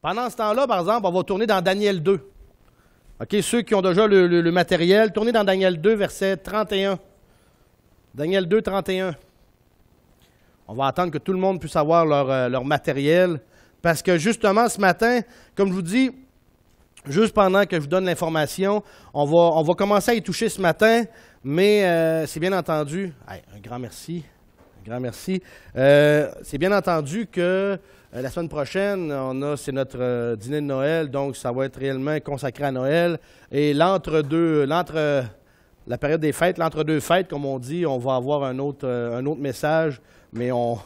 Pendant ce temps-là, par exemple, on va tourner dans Daniel 2. OK, ceux qui ont déjà le matériel, tournez dans Daniel 2, verset 31. Daniel 2, 31. On va attendre que tout le monde puisse avoir leur matériel. Parce que justement, ce matin, comme je vous dis, juste pendant que je vous donne l'information, on va commencer à y toucher ce matin, mais c'est bien entendu... Hey, un grand merci. Un grand merci. C'est bien entendu que la semaine prochaine, c'est notre dîner de Noël, donc ça va être réellement consacré à Noël. Et la période des fêtes, l'entre-deux fêtes, comme on dit, on va avoir un autre message, mais on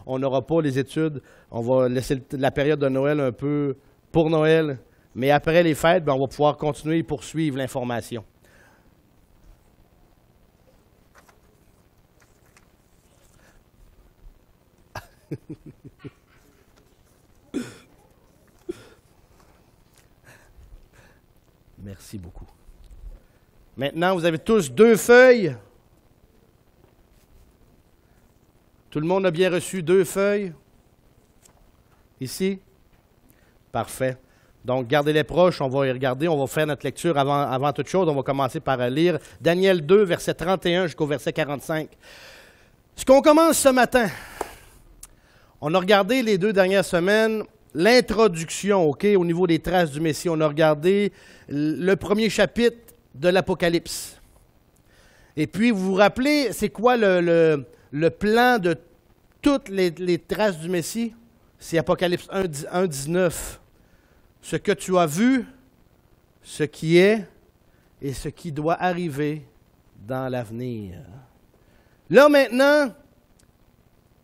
n'aura pas les études. On va laisser la période de Noël un peu pour Noël. Mais après les fêtes, on va pouvoir continuer et poursuivre l'information. Merci beaucoup. Maintenant, vous avez tous 2 feuilles. Tout le monde a bien reçu 2 feuilles? Ici? Parfait. Donc, gardez-les proches, on va y regarder, on va faire notre lecture avant toute chose. On va commencer par lire Daniel 2, verset 31 jusqu'au verset 45. Ce qu'on commence ce matin, on a regardé les 2 dernières semaines l'introduction, OK, au niveau des traces du Messie. On a regardé le premier chapitre de l'Apocalypse. Et puis, vous vous rappelez, c'est quoi le plan de toutes les traces du Messie? C'est Apocalypse 1, 19. Ce que tu as vu, ce qui est et ce qui doit arriver dans l'avenir. Là, maintenant,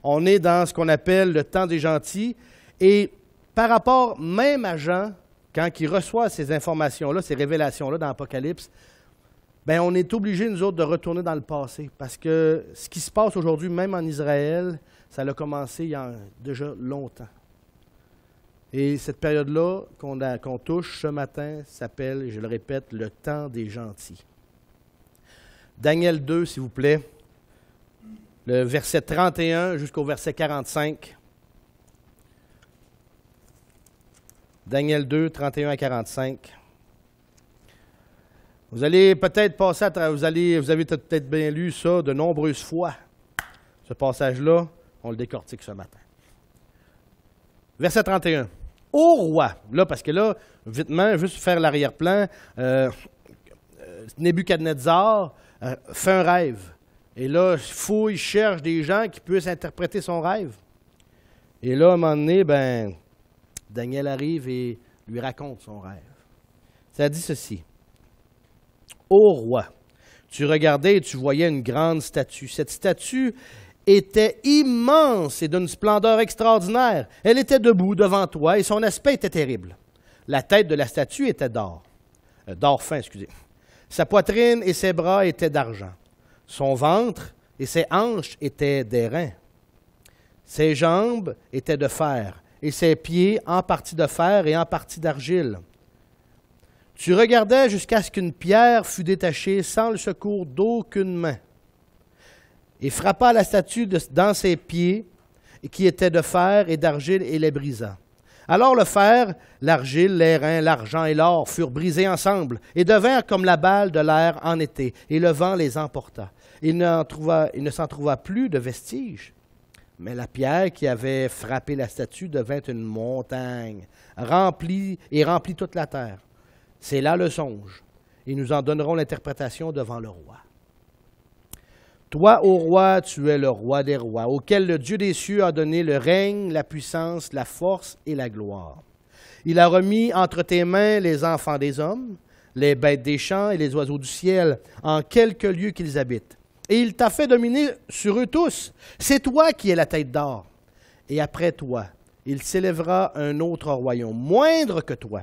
on est dans ce qu'on appelle le temps des gentils. Et par rapport même à Jean, quand il reçoit ces informations-là, ces révélations-là dans l'Apocalypse, bien, on est obligés, nous autres, de retourner dans le passé. Parce que ce qui se passe aujourd'hui, même en Israël, ça a commencé il y a déjà longtemps. Et cette période-là qu'on touche ce matin s'appelle, je le répète, le temps des gentils. Daniel 2, s'il vous plaît, le verset 31 jusqu'au verset 45. Daniel 2, 31 à 45. Vous allez peut-être passer à travers, vous avez peut-être bien lu ça de nombreuses fois. Ce passage-là, on le décortique ce matin. Verset 31. Ô roi, là, parce que là, vitement, juste faire l'arrière-plan, Nebuchadnezzar fait un rêve. Et là, il cherche des gens qui puissent interpréter son rêve. Et là, à un moment donné, Daniel arrive et lui raconte son rêve. Ça dit ceci. Ô roi, tu regardais et tu voyais une grande statue. Cette statue était immense et d'une splendeur extraordinaire. Elle était debout devant toi et son aspect était terrible. La tête de la statue était d'or fin, excusez. Sa poitrine et ses bras étaient d'argent. Son ventre et ses hanches étaient d'airain. Ses jambes étaient de fer et ses pieds en partie de fer et en partie d'argile. Tu regardais jusqu'à ce qu'une pierre fût détachée sans le secours d'aucune main et frappa la statue dans ses pieds, qui étaient de fer et d'argile, et les brisa. Alors le fer, l'argile, l'airain, l'argent et l'or furent brisés ensemble, et devinrent comme la balle de l'air en été, et le vent les emporta. Il ne s'en trouva plus de vestige. Mais la pierre qui avait frappé la statue devint une montagne, remplit toute la terre. C'est là le songe, et nous en donnerons l'interprétation devant le roi. Toi, ô roi, tu es le roi des rois, auquel le Dieu des cieux a donné le règne, la puissance, la force et la gloire. Il a remis entre tes mains les enfants des hommes, les bêtes des champs et les oiseaux du ciel, en quelque lieu qu'ils habitent. Et il t'a fait dominer sur eux tous. C'est toi qui es la tête d'or. Et après toi, il s'élèvera un autre royaume, moindre que toi,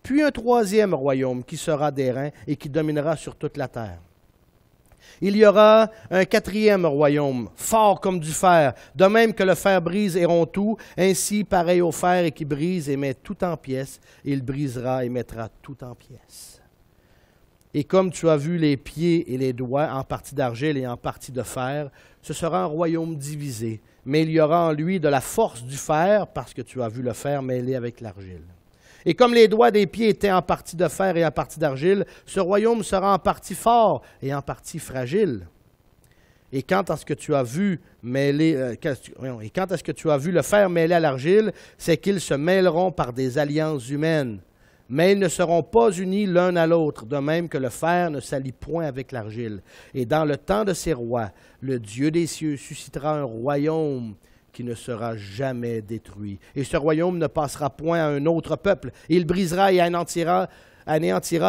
puis un troisième royaume qui sera d'airain et qui dominera sur toute la terre. Il y aura un quatrième royaume, fort comme du fer, de même que le fer brise et rompt tout, ainsi pareil au fer et qui brise et met tout en pièces, il brisera et mettra tout en pièces. Et comme tu as vu les pieds et les doigts en partie d'argile et en partie de fer, ce sera un royaume divisé, mais il y aura en lui de la force du fer, parce que tu as vu le fer mêlé avec l'argile. Et comme les doigts des pieds étaient en partie de fer et en partie d'argile, ce royaume sera en partie fort et en partie fragile. Et quant à ce que tu as vu le fer mêlé à l'argile, c'est qu'ils se mêleront par des alliances humaines. Mais ils ne seront pas unis l'un à l'autre, de même que le fer ne s'allie point avec l'argile. Et dans le temps de ces rois, le Dieu des cieux suscitera un royaume qui ne sera jamais détruit. Et ce royaume ne passera point à un autre peuple. Il brisera et anéantira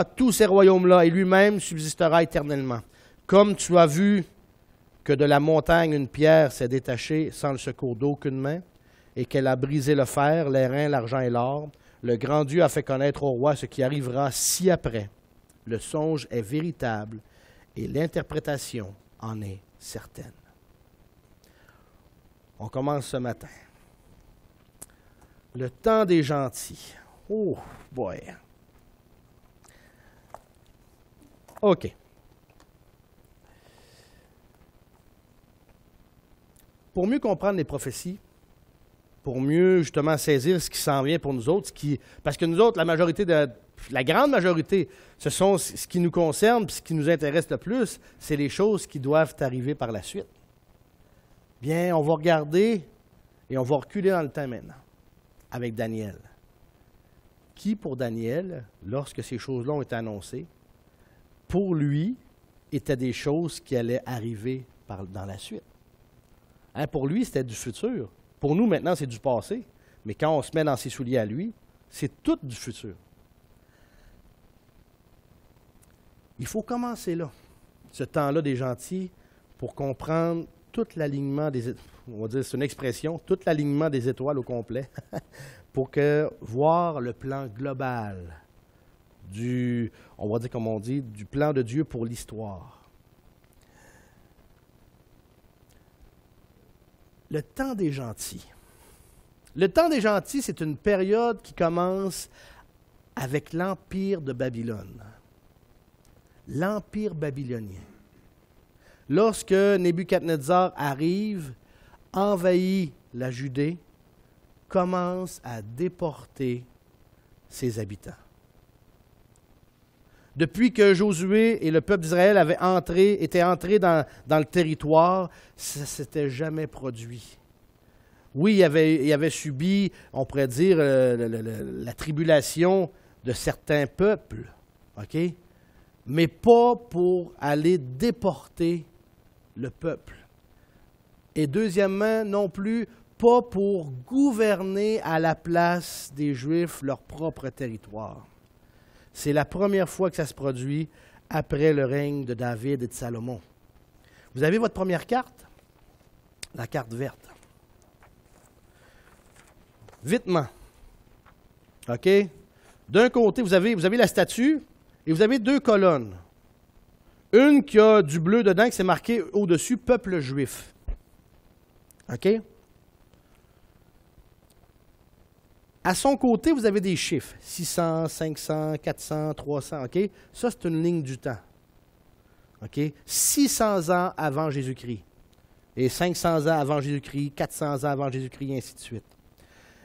tous ces royaumes-là, et lui-même subsistera éternellement. Comme tu as vu que de la montagne une pierre s'est détachée sans le secours d'aucune main, et qu'elle a brisé le fer, l'airain, l'argent et l'or, le grand Dieu a fait connaître au roi ce qui arrivera ci-après. Le songe est véritable, et l'interprétation en est certaine. On commence ce matin. Le temps des gentils. Oh, boy. OK. Pour mieux comprendre les prophéties, pour mieux justement saisir ce qui s'en vient pour nous autres, parce que nous autres, la grande majorité, ce sont ce qui nous concerne, puis ce qui nous intéresse le plus, c'est les choses qui doivent arriver par la suite. Bien, on va regarder et on va reculer dans le temps maintenant, avec Daniel. Qui, pour Daniel, lorsque ces choses-là ont été annoncées, pour lui, étaient des choses qui allaient arriver dans la suite. Hein, pour lui, c'était du futur. Pour nous, maintenant, c'est du passé. Mais quand on se met dans ses souliers à lui, c'est tout du futur. Il faut commencer là, ce temps-là des gentils, pour comprendre tout l'alignement des étoiles, on va dire, c'est une expression, tout l'alignement des étoiles au complet, pour voir le plan global on va dire comme on dit, du plan de Dieu pour l'histoire. Le temps des gentils. Le temps des gentils, c'est une période qui commence avec l'Empire de Babylone. L'Empire babylonien. Lorsque Nebuchadnezzar arrive, envahit la Judée, commence à déporter ses habitants. Depuis que Josué et le peuple d'Israël étaient entrés dans le territoire, ça ne s'était jamais produit. Oui, il avait subi, on pourrait dire, la tribulation de certains peuples, OK? Mais pas pour aller déporter le peuple. Et deuxièmement, non plus, pas pour gouverner à la place des Juifs leur propre territoire. C'est la première fois que ça se produit après le règne de David et de Salomon. Vous avez votre première carte? La carte verte. Vitement. OK? D'un côté, vous avez la statue et vous avez deux colonnes. Une qui a du bleu dedans, qui s'est marqué au-dessus, peuple juif. OK? À son côté, vous avez des chiffres. 600, 500, 400, 300. OK? Ça, c'est une ligne du temps. OK? 600 ans avant Jésus-Christ. Et 500 ans avant Jésus-Christ, 400 ans avant Jésus-Christ, et ainsi de suite.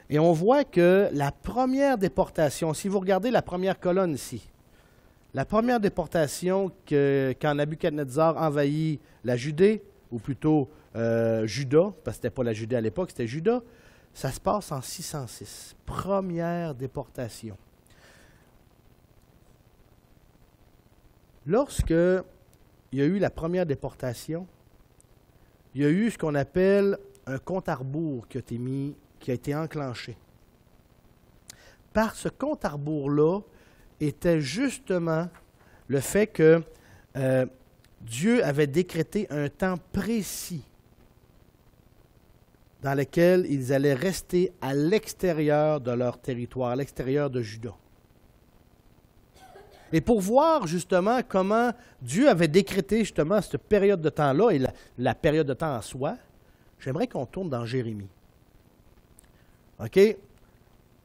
Et on voit que la première déportation, si vous regardez la première colonne ici, la première déportation quand Nebuchadnezzar envahit la Judée, ou plutôt Juda, parce que ce n'était pas la Judée à l'époque, c'était Juda, ça se passe en 606. Première déportation. Lorsque il y a eu la première déportation, il y a eu ce qu'on appelle un compte à rebours qui a été enclenché. par ce compte à rebours-là était justement le fait que Dieu avait décrété un temps précis dans lequel ils allaient rester à l'extérieur de leur territoire, à l'extérieur de Juda. Et pour voir justement comment Dieu avait décrété justement cette période de temps-là et la période de temps en soi, j'aimerais qu'on tourne dans Jérémie. OK?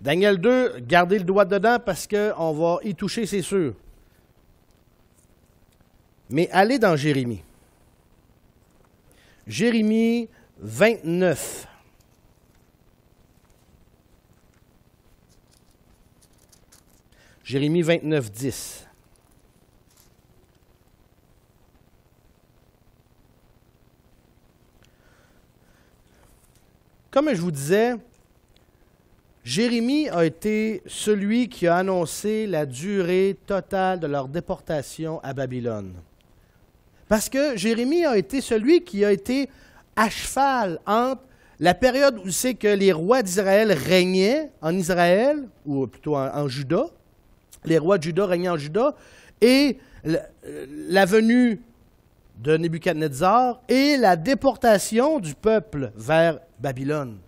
Daniel 2, gardez le doigt dedans parce qu'on va y toucher, c'est sûr. Mais allez dans Jérémie. Jérémie 29. Jérémie 29, 10. Comme je vous disais, Jérémie a été celui qui a annoncé la durée totale de leur déportation à Babylone. Parce que Jérémie a été celui qui a été à cheval entre la période où c'est que les rois d'Israël régnaient en Israël, ou plutôt en Juda, les rois de Juda régnaient en Juda, et la venue de Nebuchadnezzar et la déportation du peuple vers Babylone.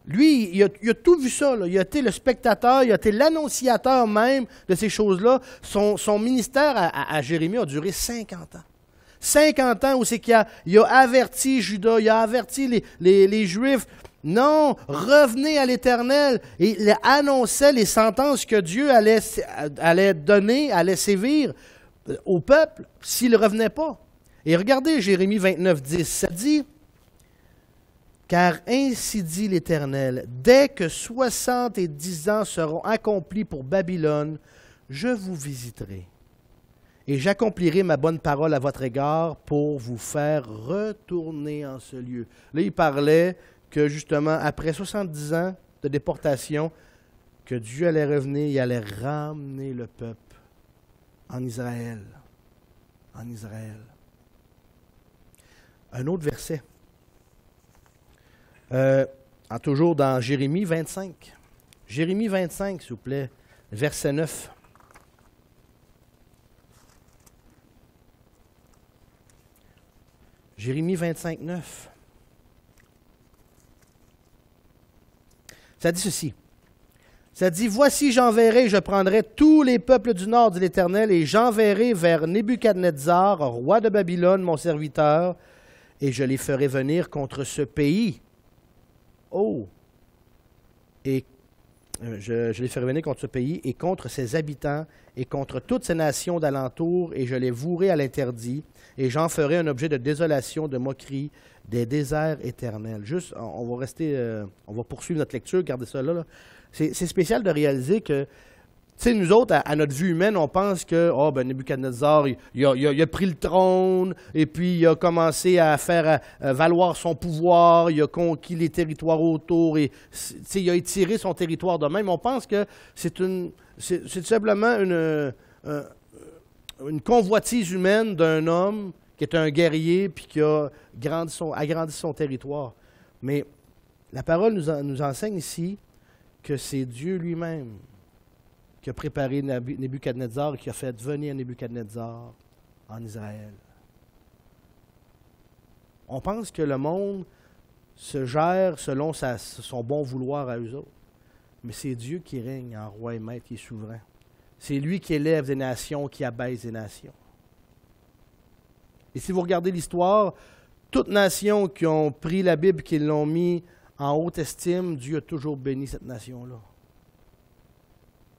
Lui, il a tout vu ça. Là. Il a été le spectateur, il a été l'annonciateur même de ces choses-là. Son ministère à Jérémie a duré 50 ans. 50 ans où c'est qu'il a averti Juda, il a averti les Juifs. Non, revenez à l'Éternel. Et il annonçait les sentences que Dieu allait donner, allait sévir au peuple s'il ne revenait pas. Et regardez Jérémie 29, 10, ça dit... Car ainsi dit l'Éternel, dès que 70 ans seront accomplis pour Babylone, je vous visiterai et j'accomplirai ma bonne parole à votre égard pour vous faire retourner en ce lieu. Là, il parlait que justement, après 70 ans de déportation, que Dieu allait revenir, il allait ramener le peuple en Israël. En Israël. Un autre verset. Toujours dans Jérémie 25. Jérémie 25, s'il vous plaît, verset 9. Jérémie 25, 9. Ça dit ceci. Ça dit, « Voici, j'enverrai, je prendrai tous les peuples du nord, dit l'Éternel, et j'enverrai vers Nebuchadnezzar, roi de Babylone, mon serviteur, et je les ferai venir contre ce pays. » Oh! Et je les ferai venir contre ce pays et contre ses habitants et contre toutes ces nations d'alentour, et je les vouerai à l'interdit, et j'en ferai un objet de désolation, de moquerie, des déserts éternels. Juste, on va rester, on va poursuivre notre lecture, regardez ça là. C'est spécial de réaliser que, tu sais, nous autres, à notre vue humaine, on pense que, Nebuchadnezzar, il a pris le trône, et puis il a commencé à faire valoir son pouvoir, il a conquis les territoires autour, et il a étiré son territoire de même. On pense que c'est tout simplement une convoitise humaine d'un homme qui est un guerrier, puis qui a agrandi son territoire. Mais la parole nous enseigne ici que c'est Dieu lui-même qui a préparé Nebuchadnezzar et qui a fait venir Nebuchadnezzar en Israël. On pense que le monde se gère selon son bon vouloir à eux autres. Mais c'est Dieu qui règne en roi et maître, qui est souverain. C'est lui qui élève des nations, qui abaisse des nations. Et si vous regardez l'histoire, toutes nations qui ont pris la Bible, qui l'ont mis en haute estime, Dieu a toujours béni cette nation-là.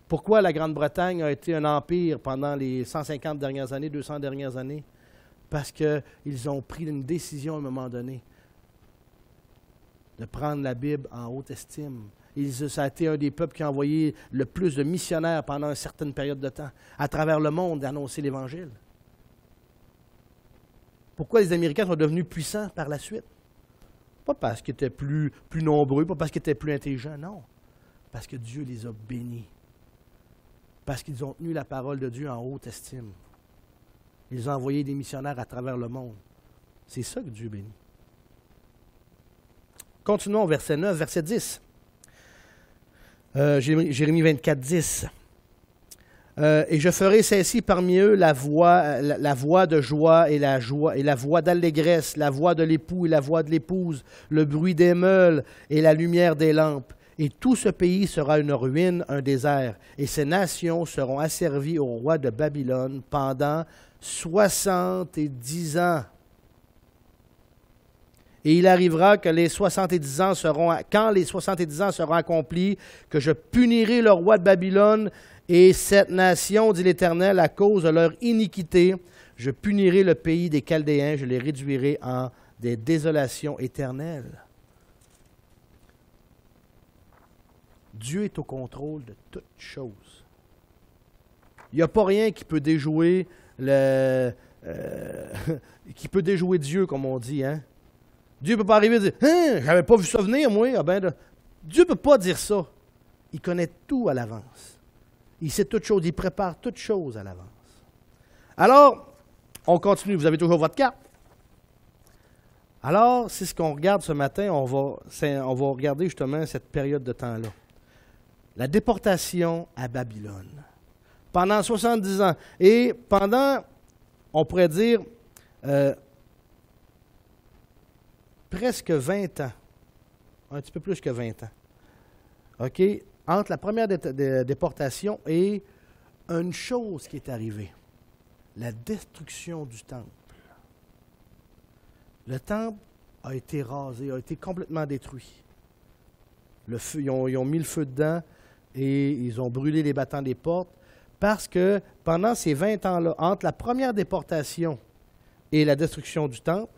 Pourquoi la Grande-Bretagne a été un empire pendant les 150 dernières années, 200 dernières années? Parce qu'ils ont pris une décision à un moment donné de prendre la Bible en haute estime. Ça a été un des peuples qui a envoyé le plus de missionnaires pendant une certaine période de temps à travers le monde d'annoncer l'Évangile. Pourquoi les Américains sont devenus puissants par la suite? Pas parce qu'ils étaient plus nombreux, pas parce qu'ils étaient plus intelligents, non. Parce que Dieu les a bénis. Parce qu'ils ont tenu la parole de Dieu en haute estime. Ils ont envoyé des missionnaires à travers le monde. C'est ça que Dieu bénit. Continuons au verset 9, verset 10. Jérémie 24, 10. Et je ferai cesser parmi eux la voix de joie et la voix d'allégresse, la voix de l'époux et la voix de l'épouse, le bruit des meules et la lumière des lampes. Et tout ce pays sera une ruine, un désert, et ces nations seront asservies au roi de Babylone pendant 70 ans. Et il arrivera que quand les 70 ans seront accomplis, que je punirai le roi de Babylone et cette nation, dit l'Éternel, à cause de leur iniquité. Je punirai le pays des Chaldéens, je les réduirai en des désolations éternelles. Dieu est au contrôle de toutes choses. Il n'y a pas rien qui peut déjouer Dieu, comme on dit, hein? Dieu ne peut pas arriver et dire « Hein, j'avais pas vu ça venir, moi. » Dieu ne peut pas dire ça. Il connaît tout à l'avance. Il sait toutes choses. Il prépare toutes choses à l'avance. Alors, on continue. Vous avez toujours votre carte. Alors, c'est ce qu'on regarde ce matin. On va regarder justement cette période de temps-là. La déportation à Babylone. Pendant 70 ans. Et pendant, on pourrait dire, presque 20 ans, un petit peu plus que 20 ans, OK, entre la première déportation et une chose qui est arrivée, la destruction du temple. Le temple a été rasé, a été complètement détruit. Le feu, ils ont mis le feu dedans et ils ont brûlé les battants des portes parce que pendant ces 20 ans-là, entre la première déportation et la destruction du temple,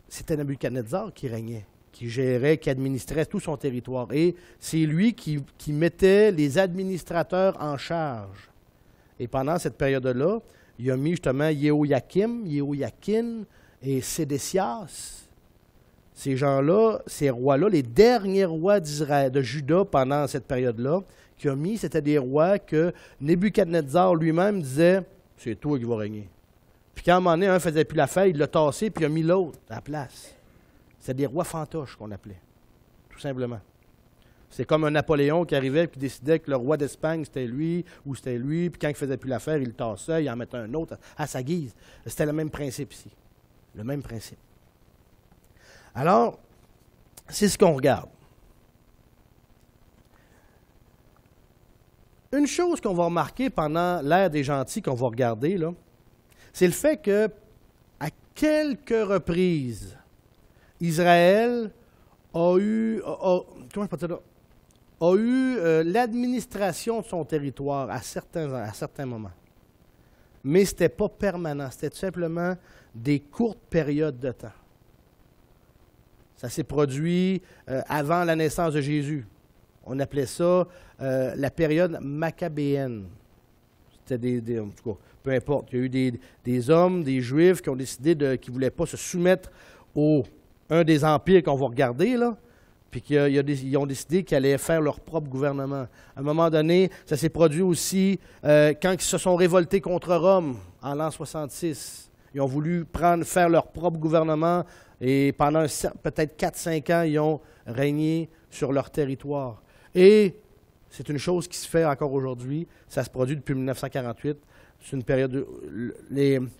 c'était Nebuchadnezzar qui régnait, qui gérait, qui administrait tout son territoire. Et c'est lui qui mettait les administrateurs en charge. Et pendant cette période-là, il a mis justement Jéhoiakim et Sédécias. Ces gens-là, ces rois-là, les derniers rois d'Israël, de Juda pendant cette période-là, qui a mis, c'était des rois que Nebuchadnezzar lui-même disait « C'est toi qui vas régner ». Puis quand à un moment donné, un ne faisait plus l'affaire, il l'a tassé, puis il a mis l'autre à la place. C'était des rois fantoches qu'on appelait, tout simplement. C'est comme un Napoléon qui arrivait et qui décidait que le roi d'Espagne, c'était lui, ou c'était lui, puis quand il ne faisait plus l'affaire, il le tassait, il en mettait un autre à sa guise. C'était le même principe ici. Le même principe. Alors, c'est ce qu'on regarde. Une chose qu'on va remarquer pendant l'ère des gentils, qu'on va regarder, là, c'est le fait que, à quelques reprises, Israël a eu l'administration de son territoire à certains moments. Mais ce n'était pas permanent, c'était tout simplement des courtes périodes de temps. Ça s'est produit avant la naissance de Jésus. On appelait ça la période maccabéenne. C'était en tout cas, peu importe. Il y a eu des hommes, des Juifs qui ont décidé qui ne voulaient pas se soumettre un des empires qu'on va regarder, là, puis ils ont décidé qu'ils allaient faire leur propre gouvernement. À un moment donné, ça s'est produit aussi quand ils se sont révoltés contre Rome en l'an 66. Ils ont voulu faire leur propre gouvernement et pendant peut-être 4-5 ans, ils ont régné sur leur territoire. Et c'est une chose qui se fait encore aujourd'hui. Ça se produit depuis 1948. C'est une période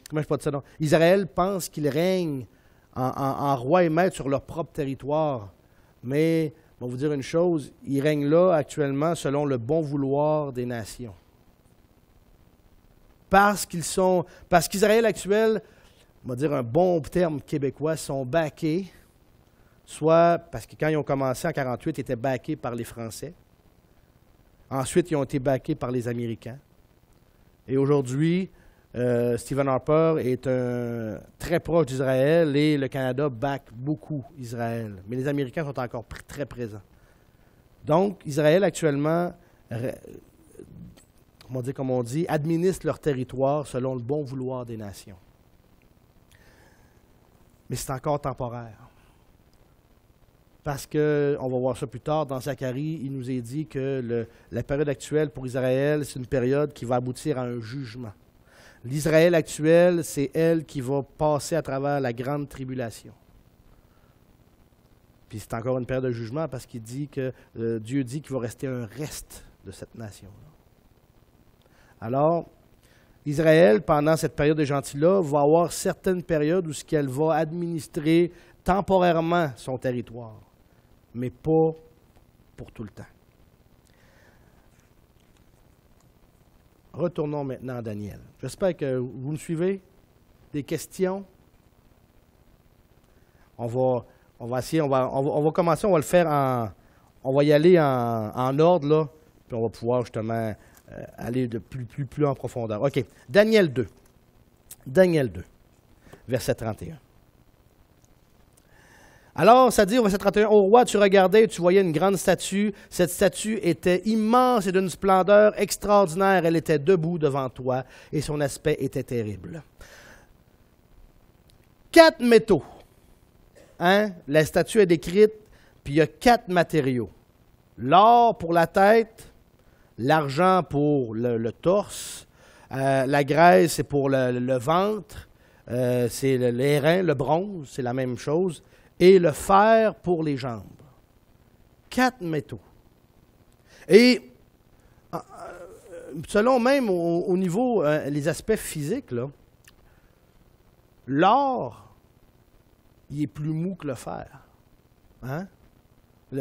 comment je peux dire ça? Non? Israël pense qu'il règne en roi et maître sur leur propre territoire. Mais, on va vous dire une chose, ils règnent là actuellement selon le bon vouloir des nations. Parce qu'Israël actuel, on va dire un bon terme québécois, sont backés, soit parce que quand ils ont commencé en 1948, ils étaient backés par les Français. Ensuite, ils ont été backés par les Américains. Et aujourd'hui, Stephen Harper est très proche d'Israël et le Canada back beaucoup Israël. Mais les Américains sont encore très présents. Donc, Israël actuellement, comme on dit, administre leur territoire selon le bon vouloir des nations. Mais c'est encore temporaire. Parce que, on va voir ça plus tard, dans Zacharie, il nous est dit que la période actuelle pour Israël, c'est une période qui va aboutir à un jugement. L'Israël actuel, c'est elle qui va passer à travers la grande tribulation. Puis c'est encore une période de jugement parce qu'il dit que Dieu dit qu'il va rester un reste de cette nation-là. Alors, Israël, pendant cette période de gentil-là, va avoir certaines périodes où elle va administrer temporairement son territoire, mais pas pour tout le temps. Retournons maintenant à Daniel. J'espère que vous me suivez. Des questions? On va essayer, on va commencer, on va le faire on va y aller en ordre, là, puis on va pouvoir justement aller de plus en profondeur. OK. Daniel 2. Daniel 2, verset 31. Alors, ça dit au verset 31, « Au roi, tu regardais et tu voyais une grande statue. Cette statue était immense et d'une splendeur extraordinaire. Elle était debout devant toi et son aspect était terrible. » 4 métaux. Hein? La statue est décrite, puis il y a 4 matériaux. L'or pour la tête, l'argent pour le torse, la graisse c'est pour le ventre, c'est les reins, le bronze, c'est la même chose, et le fer pour les jambes. 4 métaux. Et selon même au niveau, les aspects physiques, là, l'or, il est plus mou que le fer. Hein?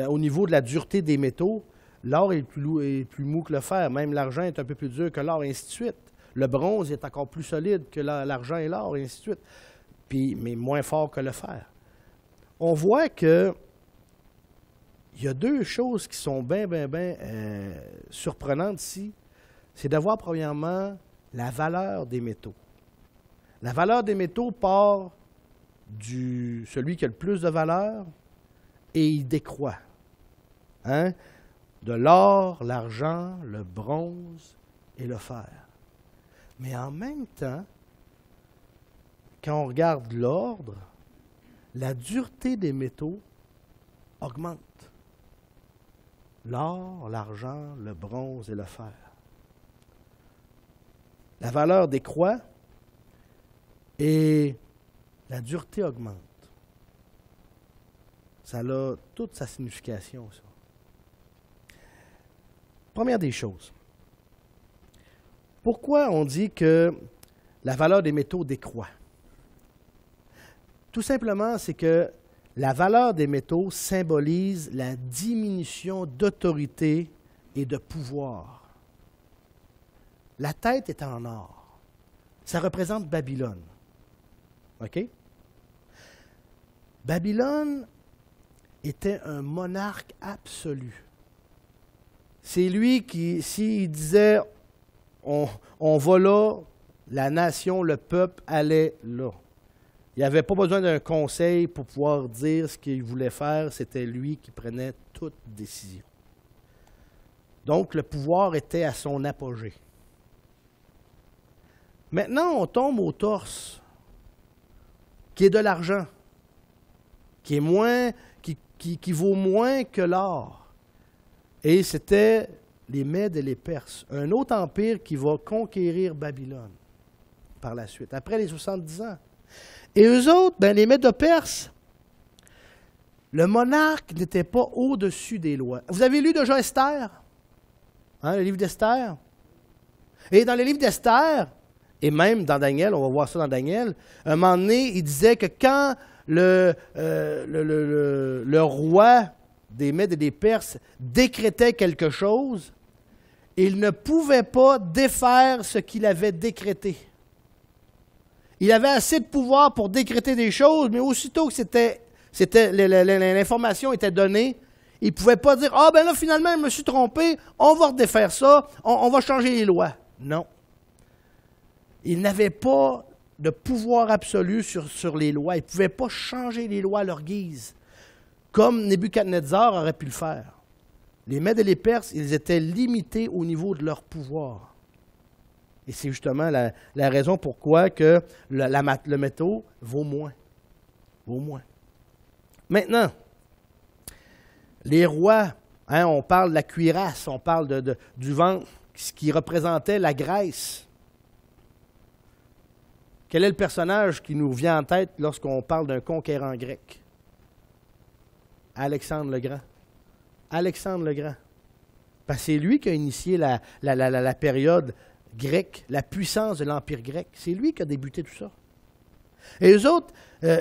Au niveau de la dureté des métaux, l'or est plus mou que le fer. Même l'argent est un peu plus dur que l'or, et ainsi de suite. Le bronze est encore plus solide que l'argent et l'or, et ainsi de suite. Mais moins fort que le fer. On voit que il y a 2 choses qui sont bien surprenantes ici. C'est de voir, premièrement, la valeur des métaux. La valeur des métaux part celui qui a le plus de valeur et il décroît. Hein? De l'or, l'argent, le bronze et le fer. Mais en même temps, quand on regarde l'ordre, la dureté des métaux augmente. L'or, l'argent, le bronze et le fer. La valeur décroît et la dureté augmente. Ça a toute sa signification, ça. Première des choses. Pourquoi on dit que la valeur des métaux décroît? Tout simplement, c'est que la valeur des métaux symbolise la diminution d'autorité et de pouvoir. La tête est en or. Ça représente Babylone. OK? Babylone était un monarque absolu. C'est lui qui, s'il disait on va là, la nation, le peuple allait là. Il n'y avait pas besoin d'un conseil pour pouvoir dire ce qu'il voulait faire, c'était lui qui prenait toute décision. Donc, le pouvoir était à son apogée. Maintenant, on tombe au torse, qui est de l'argent, qui vaut moins que l'or. Et c'était les Mèdes et les Perses, un autre empire qui va conquérir Babylone par la suite, après les 70 ans. Et eux autres, les Mèdes de Perse, le monarque n'était pas au-dessus des lois. Vous avez lu déjà Esther? Hein, le livre d'Esther? Et dans le livre d'Esther, et même dans Daniel, on va voir ça dans Daniel, à un moment donné, il disait que quand le roi des Mèdes et des Perses décrétait quelque chose, il ne pouvait pas défaire ce qu'il avait décrété. Il avait assez de pouvoir pour décréter des choses, mais aussitôt que l'information était donnée, il ne pouvait pas dire « Ah, ben là, finalement, je me suis trompé, on va redéfaire ça, on va changer les lois. » Non. Il n'avait pas de pouvoir absolu sur les lois. Il ne pouvait pas changer les lois à leur guise, comme Nebuchadnezzar aurait pu le faire. Les Mèdes et les Perses, ils étaient limités au niveau de leur pouvoir. Et c'est justement la raison pourquoi que le métaux vaut moins. Vaut moins. Maintenant, les rois, hein, on parle de la cuirasse, on parle du ventre, ce qui représentait la graisse. Quel est le personnage qui nous vient en tête lorsqu'on parle d'un conquérant grec? Alexandre le Grand. Alexandre le Grand. Parce que c'est lui qui a initié la période grecque, la puissance de l'Empire grec. C'est lui qui a débuté tout ça. Et eux autres,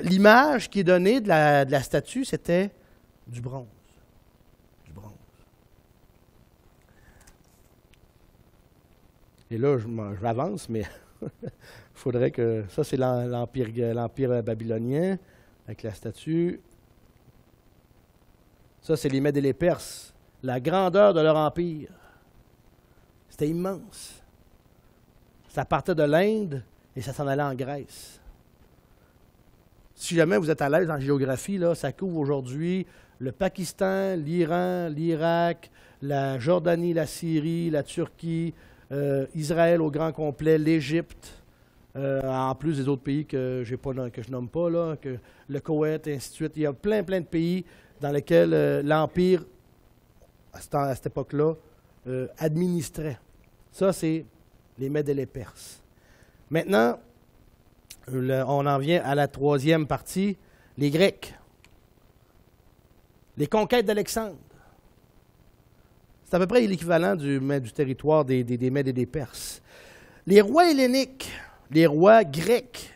l'image qui est donnée de la statue, c'était du bronze. Du bronze. Et là, je m'avance, mais il faudrait que... Ça, c'est l'Empire babylonien, avec la statue. Ça, c'est les Mèdes et les Perses. La grandeur de leur empire. C'était immense. Ça partait de l'Inde et ça s'en allait en Grèce. Si jamais vous êtes à l'aise en géographie, là, ça couvre aujourd'hui le Pakistan, l'Iran, l'Irak, la Jordanie, la Syrie, la Turquie, Israël au grand complet, l'Égypte, en plus des autres pays que je nomme pas, là, que le Koweït, et ainsi de suite. Il y a plein de pays dans lesquels l'Empire, à cette époque-là, administrait. Ça, c'est les Mèdes et les Perses. Maintenant, on en vient à la troisième partie, les Grecs. Les conquêtes d'Alexandre. C'est à peu près l'équivalent du territoire des Mèdes et des Perses. Les rois helléniques, les rois grecs,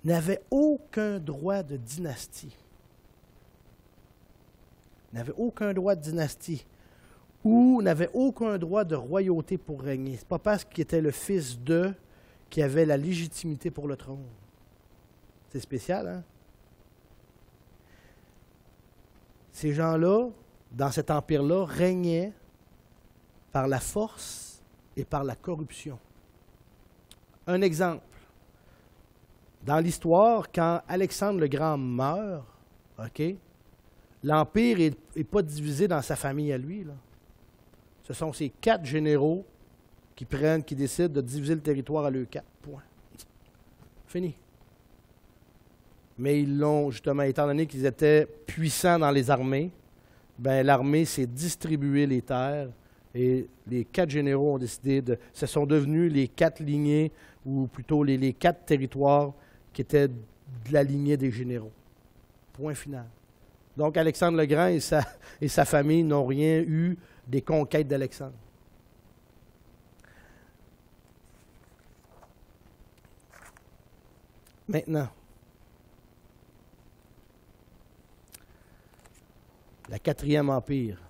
n'avaient aucun droit de dynastie. N'avaient aucun droit de dynastie. Ou n'avaient aucun droit de royauté pour régner. Ce n'est pas parce qu'il était le fils d'eux qui avait la légitimité pour le trône. C'est spécial, hein? Ces gens-là, dans cet empire-là, régnaient par la force et par la corruption. Un exemple. Dans l'histoire, quand Alexandre le Grand meurt, l'empire n'est pas divisé dans sa famille à lui, là. Ce sont ces 4 généraux qui décident de diviser le territoire à leurs 4. Point. Fini. Mais ils l'ont, justement, étant donné qu'ils étaient puissants dans les armées, l'armée s'est distribuée les terres et les 4 généraux ont décidé ce sont devenus les 4 lignées, ou plutôt les 4 territoires qui étaient de la lignée des généraux. Point final. Donc Alexandre le Grand et sa famille n'ont rien eu des conquêtes d'Alexandre. Maintenant, la 4e empire,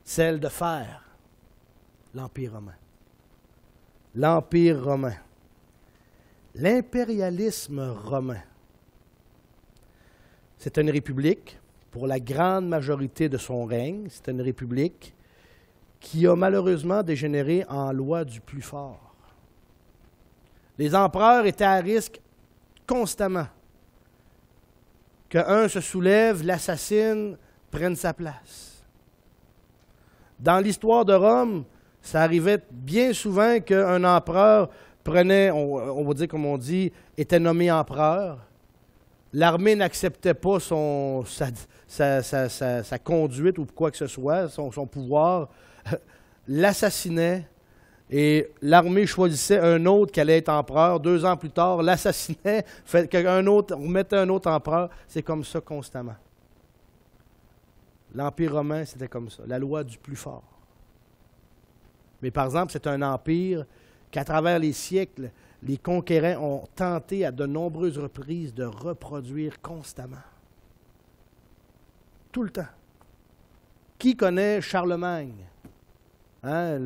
celle de fer, l'Empire romain. L'Empire romain. L'impérialisme romain. C'est une république, pour la grande majorité de son règne, c'est une république qui a malheureusement dégénéré en loi du plus fort. Les empereurs étaient à risque constamment. Qu'un se soulève, l'assassine, prenne sa place. Dans l'histoire de Rome, ça arrivait bien souvent qu'un empereur prenait, on va dire comme on dit, était nommé empereur. L'armée n'acceptait pas sa conduite ou quoi que ce soit, son pouvoir, l'assassinait et l'armée choisissait un autre qui allait être empereur. 2 ans plus tard, l'assassinait, on mettait un autre empereur. C'est comme ça constamment. L'Empire romain, c'était comme ça, la loi du plus fort. Mais par exemple, c'est un empire qu'à travers les siècles, les conquérants ont tenté à de nombreuses reprises de reproduire constamment. Tout le temps. Qui connaît Charlemagne? Hein,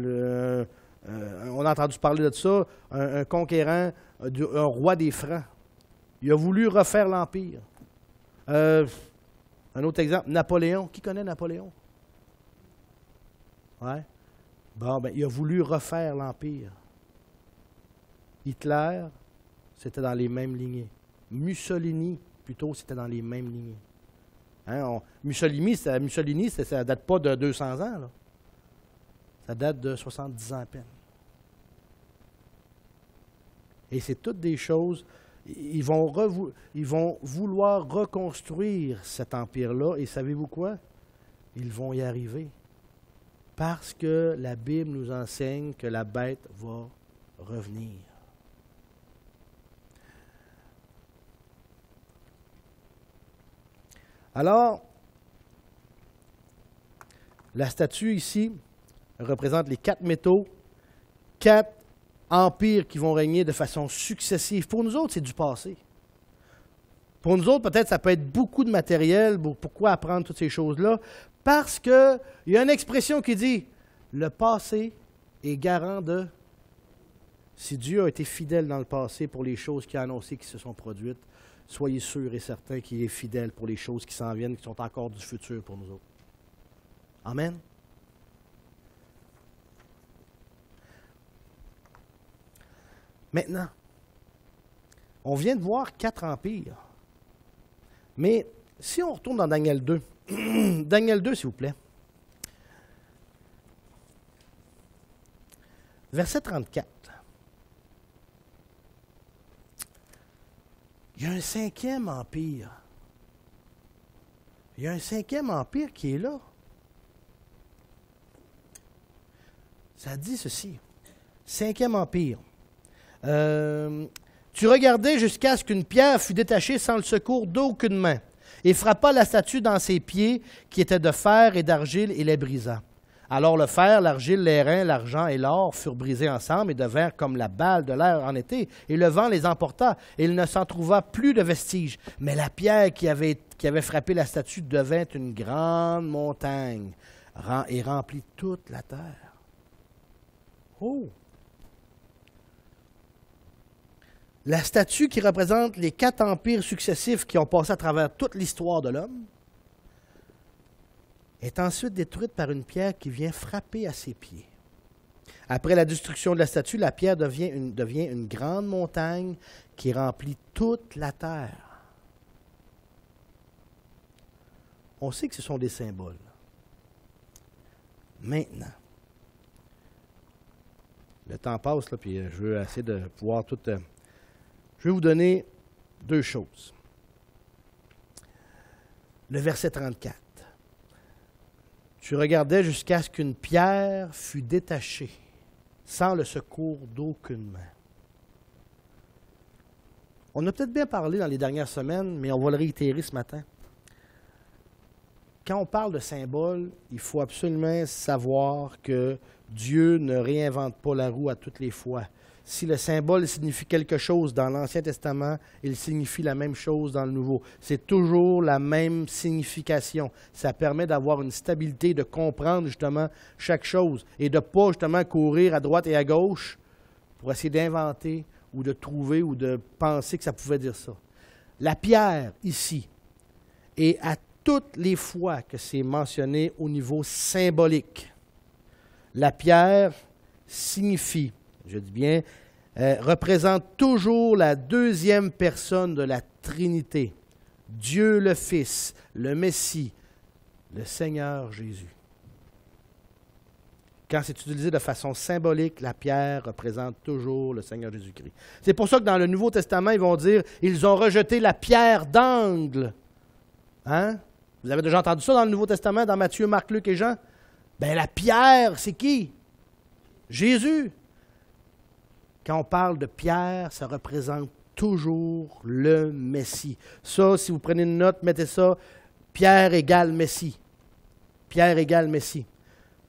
on a entendu parler de ça, un conquérant, un roi des Francs. Il a voulu refaire l'Empire. Un autre exemple, Napoléon. Qui connaît Napoléon? Ouais. Bon, il a voulu refaire l'Empire. Hitler, c'était dans les mêmes lignées. Mussolini, plutôt, c'était dans les mêmes lignées. Hein, Mussolini, ça ne date pas de 200 ans. Là. Ça date de 70 ans à peine. Et c'est toutes des choses... Ils vont vouloir reconstruire cet empire-là. Et savez-vous quoi? Ils vont y arriver. Parce que la Bible nous enseigne que la bête va revenir. Alors, la statue ici représente les 4 métaux, 4 empires qui vont régner de façon successive. Pour nous autres, c'est du passé. Pour nous autres, peut-être, ça peut être beaucoup de matériel. Pourquoi apprendre toutes ces choses-là? Parce qu'il y a une expression qui dit « le passé est garant de... » Si Dieu a été fidèle dans le passé pour les choses qu'il a annoncées qui se sont produites, soyez sûrs et certains qu'il est fidèle pour les choses qui s'en viennent, qui sont encore du futur pour nous autres. Amen. Maintenant, on vient de voir 4 empires. Mais si on retourne dans Daniel 2, Daniel 2, s'il vous plaît. Verset 34. Il y a un 5e empire. Il y a un 5e empire qui est là. Ça dit ceci. 5e empire. Tu regardais jusqu'à ce qu'une pierre fût détachée sans le secours d'aucune main, et frappa la statue dans ses pieds, qui étaient de fer et d'argile, et les brisa. Alors le fer, l'argile, l'airain, l'argent et l'or furent brisés ensemble et devinrent comme la balle de l'air en été, et le vent les emporta, et il ne s'en trouva plus de vestiges. Mais la pierre qui avait frappé la statue devint une grande montagne, et remplit toute la terre. Oh! La statue qui représente les 4 empires successifs qui ont passé à travers toute l'histoire de l'homme est ensuite détruite par une pierre qui vient frapper à ses pieds. Après la destruction de la statue, la pierre devient une grande montagne qui remplit toute la terre. On sait que ce sont des symboles. Maintenant, le temps passe, là, puis je veux essayer de pouvoir tout... Je vais vous donner 2 choses. Le verset 34. Tu regardais jusqu'à ce qu'une pierre fût détachée, sans le secours d'aucune main. On a peut-être bien parlé dans les dernières semaines, mais on va le réitérer ce matin. Quand on parle de symbole, il faut absolument savoir que Dieu ne réinvente pas la roue à toutes les fois. Si le symbole signifie quelque chose dans l'Ancien Testament, il signifie la même chose dans le Nouveau. C'est toujours la même signification. Ça permet d'avoir une stabilité, de comprendre justement chaque chose et de ne pas justement courir à droite et à gauche pour essayer d'inventer ou de trouver ou de penser que ça pouvait dire ça. La pierre, ici, et à toutes les fois que c'est mentionné au niveau symbolique, la pierre signifie, je dis bien, représente toujours la 2e personne de la Trinité. Dieu le Fils, le Messie, le Seigneur Jésus. Quand c'est utilisé de façon symbolique, la pierre représente toujours le Seigneur Jésus-Christ. C'est pour ça que dans le Nouveau Testament, ils vont dire « Ils ont rejeté la pierre d'angle. » Hein? Vous avez déjà entendu ça dans le Nouveau Testament, dans Matthieu, Marc, Luc et Jean? Bien, la pierre, c'est qui? Jésus. Quand on parle de pierre, ça représente toujours le Messie. Ça, si vous prenez une note, mettez ça, Pierre égale Messie. Pierre égale Messie.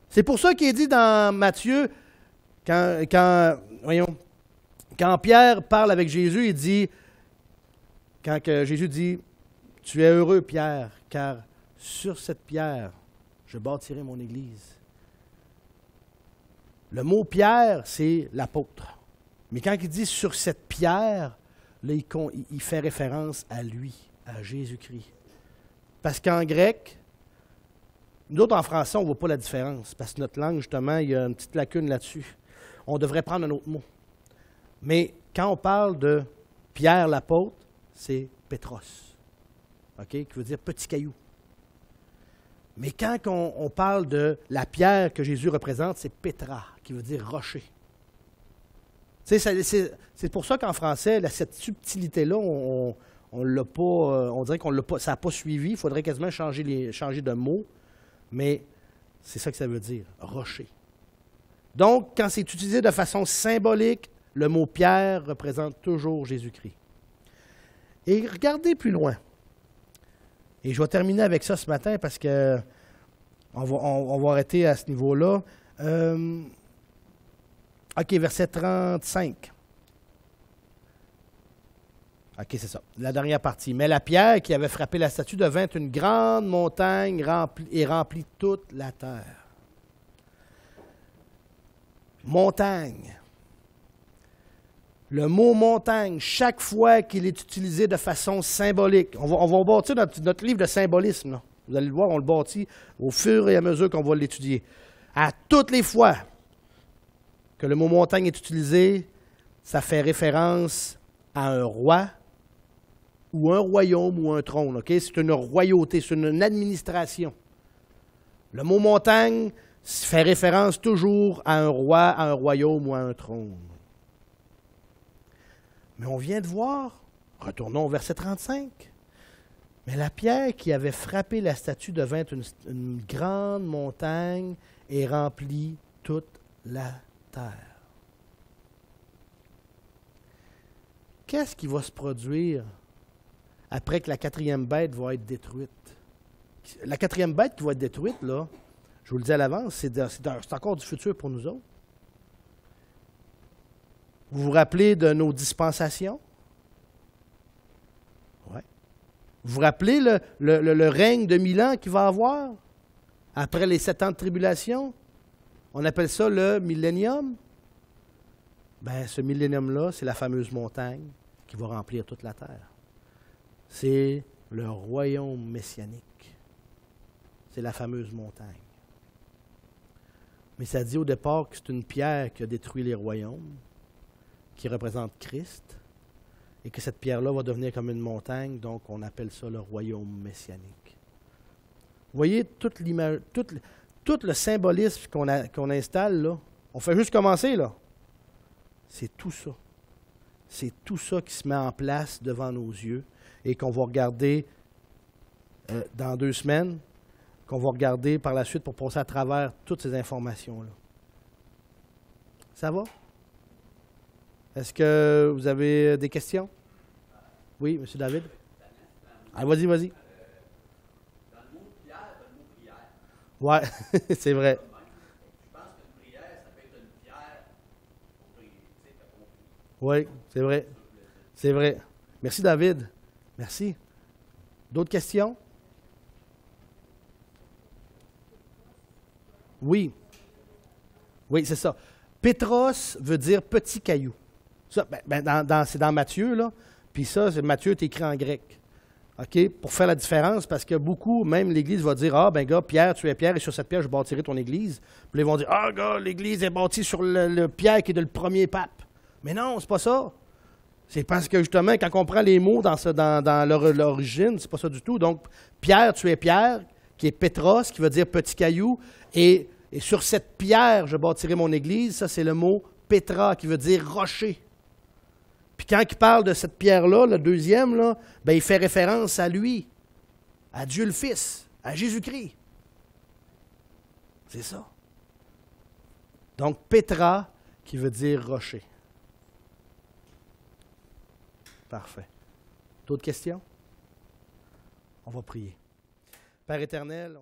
C'est pour ça qu'il est dit dans Matthieu, quand Pierre parle avec Jésus, il dit, Jésus dit, « Tu es heureux, Pierre, car sur cette pierre, je bâtirai mon Église. » Le mot Pierre, c'est l'apôtre. Mais quand il dit « sur cette pierre », là, il fait référence à lui, à Jésus-Christ. Parce qu'en grec, nous autres en français, on ne voit pas la différence, parce que notre langue, justement, il y a une petite lacune là-dessus. On devrait prendre un autre mot. Mais quand on parle de Pierre l'apôtre, c'est Pétros, qui veut dire petit caillou. Mais quand on parle de la pierre que Jésus représente, c'est Pétra, qui veut dire rocher. C'est pour ça qu'en français, cette subtilité-là, on l'a pas, on dirait qu'on l'a pas, ça n'a pas suivi. Il faudrait quasiment changer de mot, mais c'est ça que ça veut dire, rocher. Donc, quand c'est utilisé de façon symbolique, le mot pierre représente toujours Jésus-Christ. Et regardez plus loin. Et je vais terminer avec ça ce matin parce que on va arrêter à ce niveau-là. OK, verset 35. OK, c'est ça. La dernière partie. Mais la pierre qui avait frappé la statue devint une grande montagne et remplit toute la terre. Montagne. Le mot montagne, chaque fois qu'il est utilisé de façon symbolique, on va bâtir notre livre de symbolisme, là. Vous allez le voir, on le bâtit au fur et à mesure qu'on va l'étudier. À toutes les fois que le mot montagne est utilisé, ça fait référence à un roi ou un royaume ou un trône. Okay? C'est une royauté, c'est une administration. Le mot montagne fait référence toujours à un roi, à un royaume ou à un trône. Mais on vient de voir, retournons au verset 35, mais la pierre qui avait frappé la statue devint une grande montagne et remplit toute la terre. Qu'est-ce qui va se produire après que la quatrième bête va être détruite? La quatrième bête qui va être détruite, là, je vous le dis à l'avance, c'est encore du futur pour nous autres. Vous vous rappelez de nos dispensations? Oui. Vous vous rappelez le règne de 1000 ans qu'il va avoir après les 7 ans de tribulation? On appelle ça le millénium. Bien, ce millénium-là, c'est la fameuse montagne qui va remplir toute la terre. C'est le royaume messianique. C'est la fameuse montagne. Mais ça dit au départ que c'est une pierre qui a détruit les royaumes, qui représente Christ, et que cette pierre-là va devenir comme une montagne, donc on appelle ça le royaume messianique. Vous voyez tout le symbolisme qu'on installe, là, on fait juste commencer, là. C'est tout ça. C'est tout ça qui se met en place devant nos yeux et qu'on va regarder dans 2 semaines, qu'on va regarder par la suite pour passer à travers toutes ces informations-là. Ça va? Est-ce que vous avez des questions? Oui, M. David? Ah, vas-y. Dans le mot prière, dans le mot prière. Oui, c'est vrai. Je pense qu'une prière, ça peut être une pierre pour prier. Oui, c'est vrai. C'est vrai. Merci, David. Merci. D'autres questions? Oui. Oui, c'est ça. Pétros veut dire petit caillou. Ça, c'est dans Matthieu, là. Puis ça, Matthieu est écrit en grec. OK? Pour faire la différence, parce que beaucoup, même l'Église va dire, ah, ben gars, Pierre, tu es Pierre, et sur cette pierre, je bâtirai ton Église. Puis ils vont dire, ah, gars, l'Église est bâtie sur le Pierre qui est le premier pape. Mais non, c'est pas ça. C'est parce que justement, quand on prend les mots dans l'origine, c'est pas ça du tout. Donc, Pierre, tu es Pierre, qui est Pétros, qui veut dire petit caillou, et sur cette pierre, je bâtirai mon Église. Ça, c'est le mot Pétra, qui veut dire rocher. Puis quand il parle de cette pierre-là, le deuxième, là, ben, il fait référence à lui, à Dieu le Fils, à Jésus-Christ. C'est ça. Donc, Pétra, qui veut dire rocher. Parfait. D'autres questions? On va prier. Père éternel,